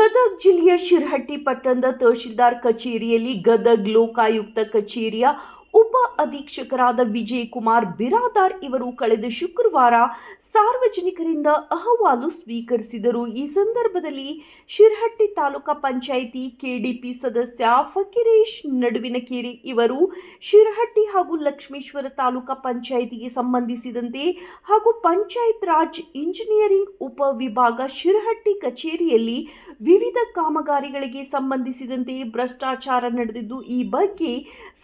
ಗದಗ ಜಿಲ್ಲೆಯ ಶಿರಹಟ್ಟಿ ಪಟ್ಟಣದ ತಹಶೀಲ್ದಾರ್ ಕಚೇರಿಯಲ್ಲಿ ಗದಗ ಲೋಕಾಯುಕ್ತ ಕಚೇರಿಯ ಉಪ ಅಧೀಕ್ಷಕರಾದ ವಿಜಯಕುಮಾರ್ ಬಿರಾದಾರ್ ಇವರು ಕಳೆದ ಶುಕ್ರವಾರ ಸಾರ್ವಜನಿಕರಿಂದ ಅಹವಾಲು ಸ್ವೀಕರಿಸಿದರು. ಈ ಸಂದರ್ಭದಲ್ಲಿ ಶಿರಹಟ್ಟಿ ತಾಲೂಕಾ ಪಂಚಾಯಿತಿ ಕೆಡಿಪಿ ಸದಸ್ಯ ಫಕೀರೇಶ್ ನಡುವಿನಕೇರಿ ಇವರು ಶಿರಹಟ್ಟಿ ಹಾಗೂ ಲಕ್ಷ್ಮೇಶ್ವರ ತಾಲೂಕಾ ಪಂಚಾಯಿತಿಗೆ ಸಂಬಂಧಿಸಿದಂತೆ ಹಾಗೂ ಪಂಚಾಯತ್ ರಾಜ್ ಇಂಜಿನಿಯರಿಂಗ್ ಉಪ ವಿಭಾಗ ಶಿರಹಟ್ಟಿ ಕಚೇರಿಯಲ್ಲಿ ವಿವಿಧ ಕಾಮಗಾರಿಗಳಿಗೆ ಸಂಬಂಧಿಸಿದಂತೆ ಭ್ರಷ್ಟಾಚಾರ ನಡೆದಿದ್ದು ಈ ಬಗ್ಗೆ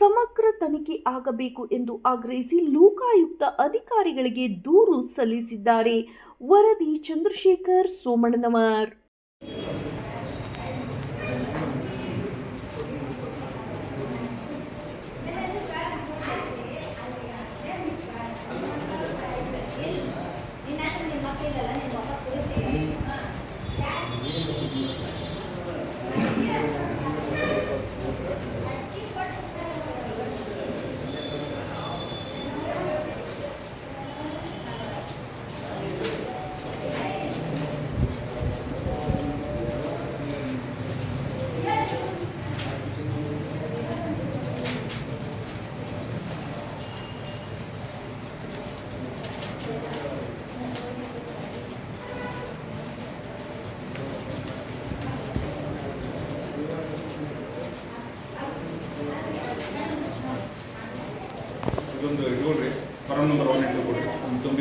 ಸಮಗ್ರ ತನಿಖೆ ಆಗಬೇಕು ಎಂದು ಆಗ್ರಹಿಸಿ ಲೋಕಾಯುಕ್ತ ಅಧಿಕಾರಿಗಳಿಗೆ ದೂರು ಸಲ್ಲಿಸಿದ್ದಾರೆ. ವರದಿ ಚಂದ್ರಶೇಖರ್ ಸೋಮಣ್ಣನವರ್. ಇದೊಂದು ಇದು ಕೊಡ್ರಿ ಫಾರಂ ನಂಬರ್ 1 ಕೊಡ್ರಿ ತುಂಬ